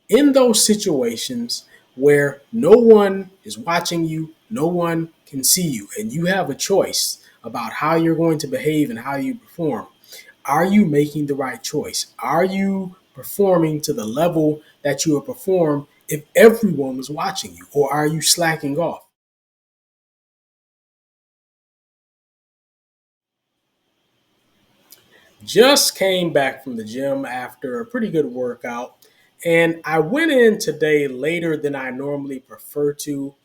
In those situations where no one is watching you, no one can see you, and you have a choice about how you're going to behave and how you perform, are you making the right choice? Are you performing to the level that you would perform if everyone was watching you, or are you slacking off? Just came back from the gym after a pretty good workout, and I went in today later than I normally prefer to.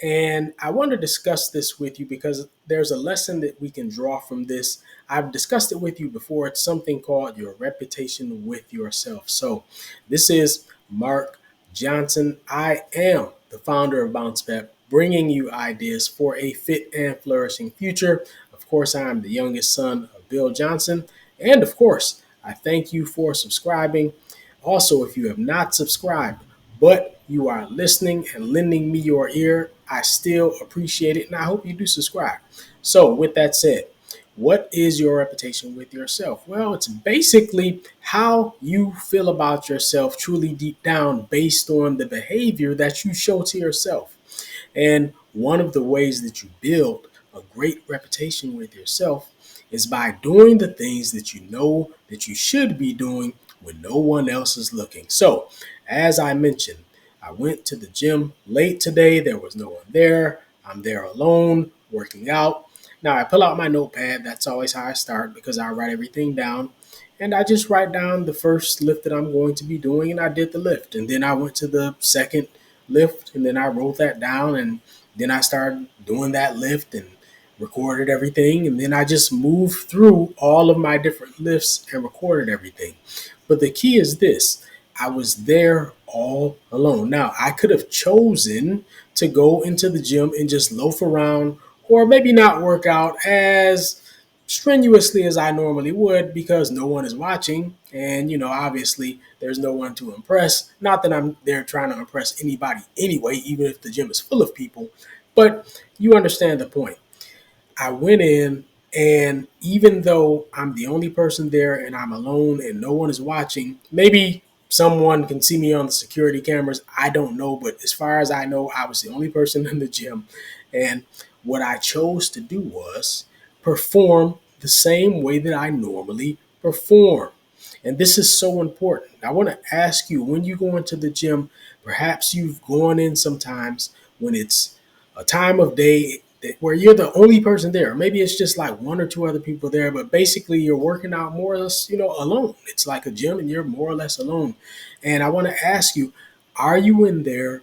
And I want to discuss this with you because there's a lesson that we can draw from this. I've discussed it with you before. It's something called your reputation with yourself. So, this is Mark Johnson. I am the founder of Bounce Back, bringing you ideas for a fit and flourishing future. Of course, I'm the youngest son of Bill Johnson. And of course, I thank you for subscribing. Also, if you have not subscribed, but you are listening and lending me your ear, I still appreciate it and I hope you do subscribe. So, with that said, what is your reputation with yourself? Well, it's basically how you feel about yourself truly deep down based on the behavior that you show to yourself. And one of the ways that you build a great reputation with yourself is by doing the things that you know that you should be doing when no one else is looking. So, as I mentioned, I went to the gym late today. There was no one there. I'm there alone, working out. Now, I pull out my notepad. That's always how I start because I write everything down. And I just write down the first lift that I'm going to be doing, and I did the lift. And then I went to the second lift, and then I wrote that down, and then I started doing that lift and recorded everything, and then I just moved through all of my different lifts and recorded everything. But the key is this: I was there all alone. Now, I could have chosen to go into the gym and just loaf around, or maybe not work out as strenuously as I normally would because no one is watching. And, obviously there's no one to impress. Not that I'm there trying to impress anybody anyway, even if the gym is full of people, but you understand the point. I went in, and even though I'm the only person there and I'm alone and no one is watching, maybe someone can see me on the security cameras. I don't know, but as far as I know, I was the only person in the gym. And what I chose to do was perform the same way that I normally perform. And this is so important. I want to ask you, when you go into the gym, perhaps you've gone in sometimes when it's a time of day where you're the only person there. Maybe it's just like one or two other people there, but basically you're working out more or less, alone. It's like a gym and you're more or less alone. And I want to ask you, are you in there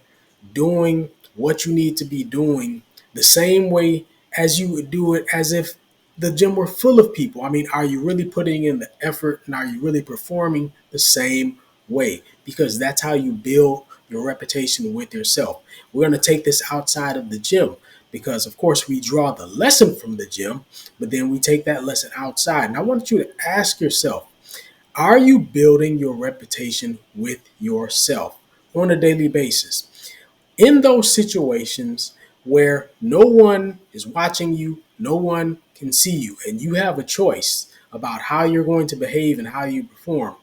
doing what you need to be doing the same way as you would do it as if the gym were full of people? I mean, are you really putting in the effort, and are you really performing the same way? Because that's how you build your reputation with yourself. We're going to take this outside of the gym because, of course, we draw the lesson from the gym, but then we take that lesson outside. And I want you to ask yourself, are you building your reputation with yourself on a daily basis? In those situations where no one is watching you, no one can see you, and you have a choice about how you're going to behave and how you perform,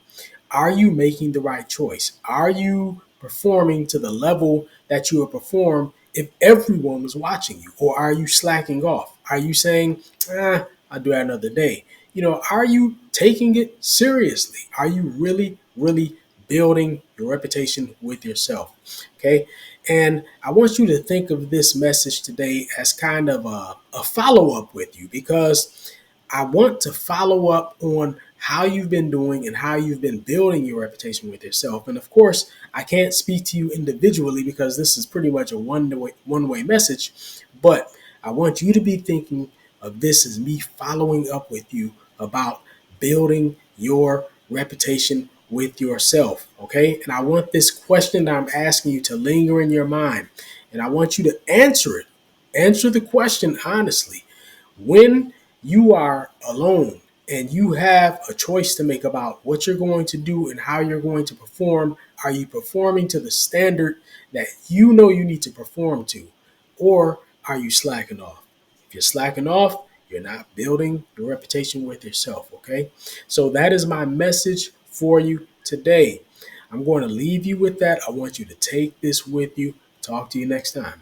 are you making the right choice? Are you performing to the level that you would perform if everyone was watching you? Or are you slacking off? Are you saying, I'll do that another day? Are you taking it seriously? Are you really, really building your reputation with yourself? Okay. And I want you to think of this message today as kind of a follow up with you, because I want to follow up on how you've been doing and how you've been building your reputation with yourself. And of course, I can't speak to you individually because this is pretty much a one way message, but I want you to be thinking of this as me following up with you about building your reputation with yourself. Okay. And I want this question that I'm asking you to linger in your mind, and I want you to answer it. Answer the question honestly. When you are alone and you have a choice to make about what you're going to do and how you're going to perform, are you performing to the standard that you know you need to perform to? Or are you slacking off? If you're slacking off, you're not building your reputation with yourself, okay? So that is my message for you today. I'm going to leave you with that. I want you to take this with you. Talk to you next time.